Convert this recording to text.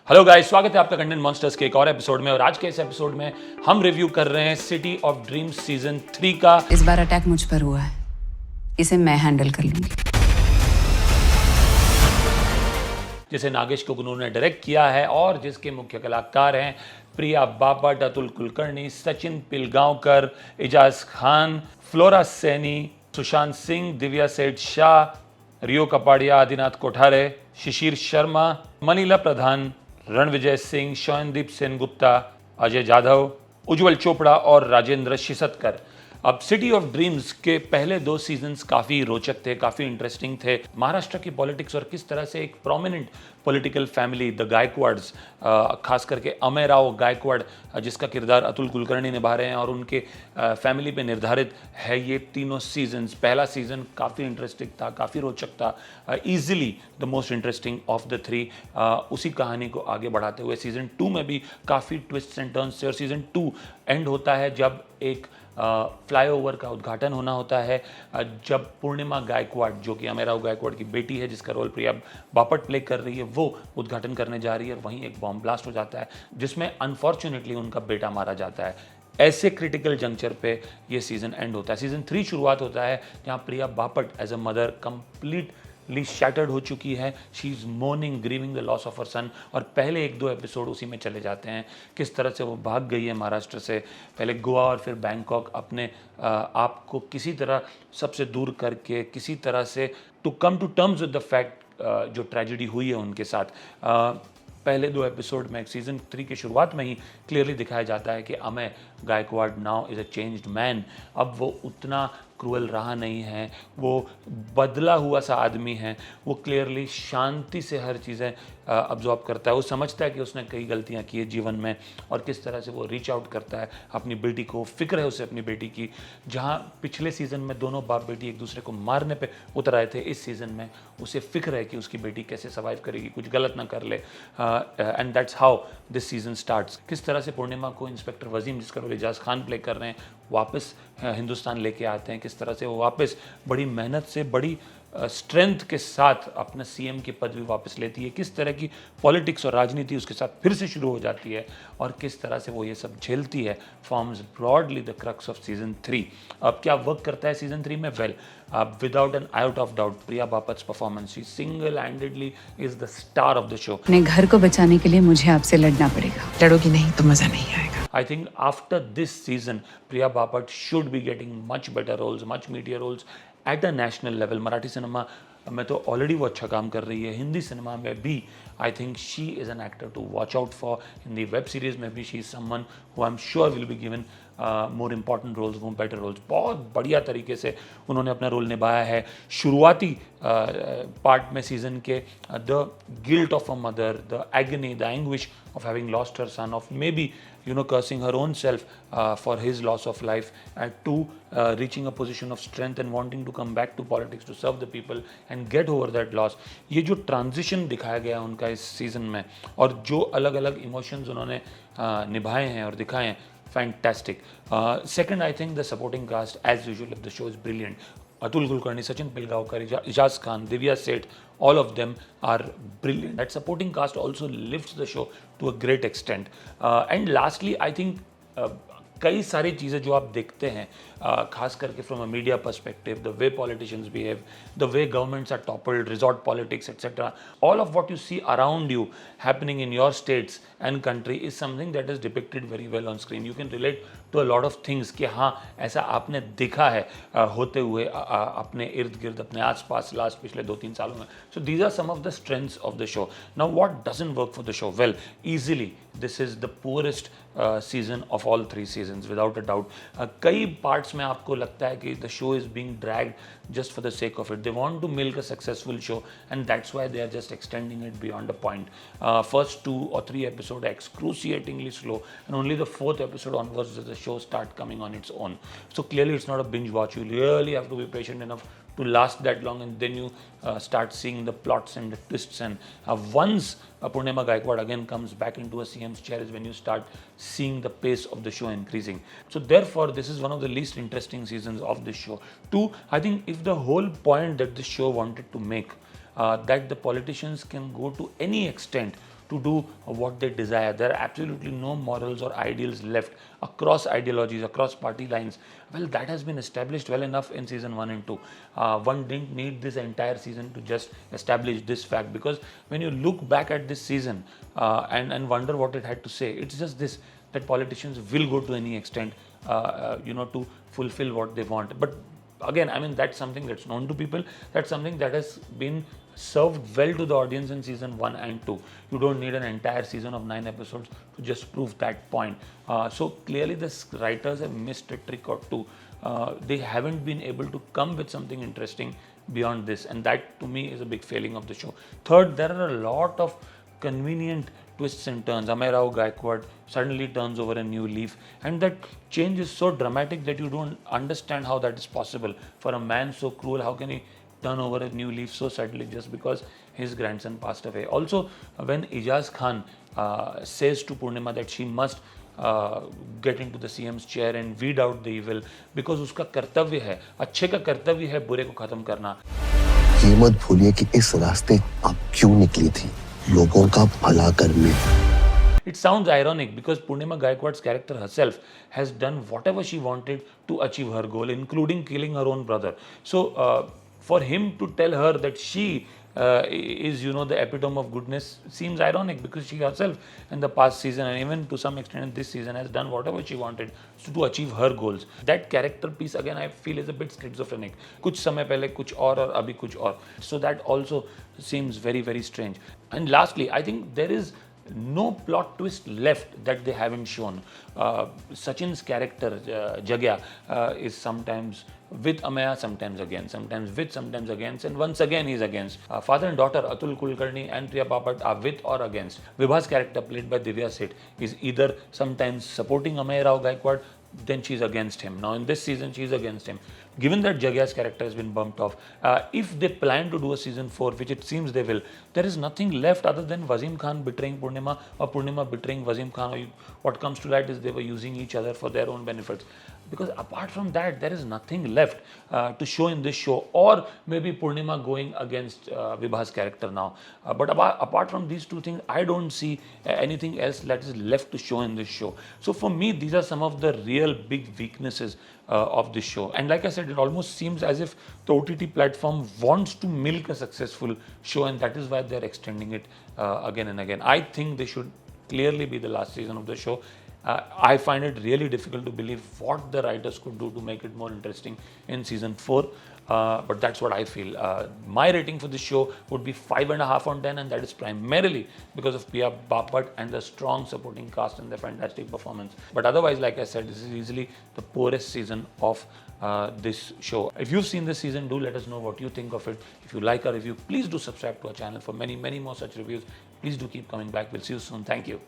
Hello guys, स्वागत है आपका कंटेंट मॉन्स्टर्स के एक और एपिसोड में। और आज के इस एपिसोड में हम रिव्यू कर रहे हैं सिटी ऑफ ड्रीम्स सीजन 3 का। इस बार अटैक मुझ पर हुआ है, इसे मैं हैंडल कर लूंगी। जिसे नागेश कुगनूर ने डायरेक्ट किया है और जिसके मुख्य कलाकार हैं प्रिया बापट, अतुल कुलकर्णी, सचिन पिलगांवकर, एजाज खान, फ्लोरा सैनी, सुशांत सिंह, दिव्या सेठ शाह, रियो कपाड़िया, आदिनाथ कोठारे, शिशिर शर्मा, मनीला प्रधान, रणविजय सिंह, शयनदीप सेनगुप्ता, अजय जाधव, उज्जवल चोपड़ा और राजेंद्र शिसतकर। अब सिटी ऑफ ड्रीम्स के पहले 2 सीजन्स काफ़ी रोचक थे, काफ़ी इंटरेस्टिंग थे। महाराष्ट्र की पॉलिटिक्स और किस तरह से एक prominent political family the Gaikwad's, खास करके अमेय राव गायकवाड़ जिसका किरदार अतुल कुलकर्णी निभा रहे हैं, और उनके फैमिली पे निर्धारित है ये तीनों सीजन्स। पहला सीजन काफ़ी इंटरेस्टिंग था, काफ़ी रोचक था, easily the most interesting of the 3। उसी कहानी को आगे बढ़ाते हुए सीजन 2 में भी काफ़ी ट्विस्ट एंड टर्न्स थे। और सीजन 2 एंड होता है जब एक फ्लाईओवर का उद्घाटन होना होता है, जब पूर्णिमा गायकवाड़ जो कि अमेय राव गायकवाड़ की बेटी है, जिसका रोल प्रिया बापट प्ले कर रही है, वो उद्घाटन करने जा रही है। और वहीं एक बॉम्ब ब्लास्ट हो जाता है जिसमें अनफॉर्चुनेटली उनका बेटा मारा जाता है। ऐसे क्रिटिकल जंक्चर पे ये सीजन एंड होता है। सीजन 3 शुरुआत होता है जहाँ Priya Bapat as a mother completely shattered हो चुकी है। She is mourning, grieving the loss of her son. और पहले 1-2 एपिसोड उसी में चले जाते हैं, किस तरह से वो भाग गई है महाराष्ट्र से, पहले गोवा और फिर बैंकॉक, अपने आप को किसी तरह सबसे दूर करके, किसी तरह से to come to terms with the fact जो ट्रेजेडी हुई है उनके साथ। पहले 2 एपिसोड में सीजन 3 की शुरुआत में ही क्लियरली दिखाया जाता है कि Ameya Gaikwad now is a changed man. अब वो उतना क्रूअल रहा नहीं है, वो बदला हुआ सा आदमी है। वो क्लियरली शांति से हर चीज़ें अब्जॉर्ब करता है। वो समझता है कि उसने कई गलतियां की है जीवन में, और किस तरह से वो रीच आउट करता है अपनी बेटी को। फिक्र है उसे अपनी बेटी की। जहां पिछले सीज़न में दोनों बाप बेटी एक दूसरे को मारने पे उतर आए थे, इस सीज़न में उसे फिक्र है कि उसकी बेटी कैसे सर्वाइव करेगी, कुछ गलत ना कर ले। And that's how this season starts. किस तरह से पूर्णिमा को इंस्पेक्टर वजीम, जिसका रोल एजाज खान प्ले कर रहे हैं, वापस हिंदुस्तान लेके आते हैं। किस तरह से वो वापस बड़ी मेहनत से, बड़ी स्ट्रेंथ के साथ अपना सीएम की पदवी वापस लेती है। किस तरह की पॉलिटिक्स और राजनीति उसके साथ फिर से शुरू हो जाती है, और किस तरह से वो ये सब झेलती है, forms broadly the crux of season 3। अब क्या वर्क करता है सीजन 3 में? Well, without an out of doubt Priya Bapat's performance, she single handedly is the star of the show. अपने घर को बचाने के लिए मुझे आपसे लड़ना पड़ेगा। लड़ोगी नहीं तो मजा नहीं आएगा। I think after this season, Priya Bapat should be getting much better roles, much meatier roles at a national level. Marathi cinema में तो ऑलरेडी वो अच्छा काम कर रही है, हिंदी सिनेमा में भी I think she is an actor to watch out for. Hindi web series में भी she is someone who I am sure will be given more important roles, more better roles. बहुत बढ़िया तरीके से उन्होंने अपना रोल निभाया है। शुरुआती पार्ट में सीजन के the guilt of a mother, the agony, the anguish of having lost her son, of maybe cursing her own self for his loss of life, to reaching a position of strength and wanting to come back to politics to serve the people and get over that loss। ये जो transition दिखाया गया उनका इस season में, और जो अलग अलग इमोशंस उन्होंने निभाए हैं और दिखाए हैं, fantastic. Second, I think the supporting cast as usual of the show is brilliant. Atul Kulkarni, Sachin Pilgaonkar, Ejaz Khan, Divya Seth, all of them are brilliant. That supporting cast also lifts the show to a great extent. And lastly, I think कई सारी चीज़ें जो आप देखते हैं, खास करके from a media perspective, the way politicians behave, the way governments are toppled, resort politics etcetera, all of what you see around you happening in your states and country is something that is depicted very well on screen. You can relate to a lot of things कि हाँ, ऐसा आपने देखा है होते हुए अपने इर्द गिर्द, अपने आसपास लास्ट पिछले 2-3 सालों में। So these are some of the strengths of the show. Now what doesn't work for the show? Well, easily this is the poorest season of all 3 seasons without a doubt. कई parts में आपको लगता है कि the show is being dragged just for the sake of it. They want to milk a successful show and that's why they are just extending it beyond a point. First 2 or 3 episodes are excruciatingly slow, and only the 4th episode onwards does the show start coming on its own. So clearly it's not a binge watch. You really have to be patient enough to last that long, and then you start seeing the plots and the twists. And once Purnima Gaikwad again comes back into a CM's chair is when you start seeing the pace of the show increasing. So therefore, this is one of the least interesting seasons of this show. 2, I think if the whole point that this show wanted to make, that the politicians can go to any extent to do what they desire. There are absolutely no morals or ideals left across ideologies, across party lines. Well, that has been established well enough in season 1 and 2. One didn't need this entire season to just establish this fact, because when you look back at this season and wonder what it had to say, it's just this, that politicians will go to any extent to fulfill what they want. But again, I mean, that's something that's known to people. That's something that has been served well to the audience in season 1 and 2. You don't need an entire season of 9 episodes to just prove that point. So clearly the writers have missed a trick or two. They haven't been able to come with something interesting beyond this, and that to me is a big failing of the show. Third, there are a lot of convenient twists and turns. Amay Rao Gaikwad suddenly turns over a new leaf, and that change is so dramatic that you don't understand how that is possible. For a man so cruel, how can he turn over a new leaf so suddenly just because his grandson passed away? Also, when Ijaz Khan says to Purnima that she must get into the CM's chair and weed out the evil, because उसका कर्तव्य है, अच्छे का कर्तव्य है बुरे को खत्म करना. ये मत भूलिए कि इस रास्ते आप क्यों निकली थी, लोगों का भला करने. It sounds ironic because Purnima Gaikwad's character herself has done whatever she wanted to achieve her goal, including killing her own brother. So for him to tell her that she is, the epitome of goodness seems ironic, because she herself in the past season and even to some extent in this season has done whatever she wanted to achieve her goals. That character piece again I feel is a bit schizophrenic. कुछ समय पहले कुछ और अभी कुछ और. So that also seems very, very strange. And lastly, I think there is no plot twist left that they haven't shown. Sachin's character, Jagya, is sometimes with Amaya, sometimes against, sometimes with, sometimes against, and once again he's against. Father and daughter, Atul Kulkarni and Priya Bapat, are with or against. Vibha's character, played by Divya Seth, is either sometimes supporting Amaya Rao Gaikwad, then she's against him. Now in this season, she's against him. Given that Jagya's character has been bumped off, if they plan to do a season 4, which it seems they will, there is nothing left other than Wazim Khan betraying Purnima or Purnima betraying Wazim Khan. What comes to that is they were using each other for their own benefits. Because apart from that, there is nothing left to show in this show, or maybe Purnima going against Vibha's character now. But apart from these two things, I don't see anything else that is left to show in this show. So for me, these are some of the real big weaknesses of this show. And like I said, it almost seems as if the OTT platform wants to milk a successful show, and that is why they're extending it again and again. I think they should clearly be the last season of the show. I find it really difficult to believe what the writers could do to make it more interesting in season 4. But that's what I feel. My rating for this show would be 5.5 on 10, and that is primarily because of Priya Bapat and the strong supporting cast and their fantastic performance. But otherwise, like I said, this is easily the poorest season of this show. If you've seen this season, do let us know what you think of it. If you like our review, please do subscribe to our channel for many, many more such reviews. Please do keep coming back. We'll see you soon. Thank you.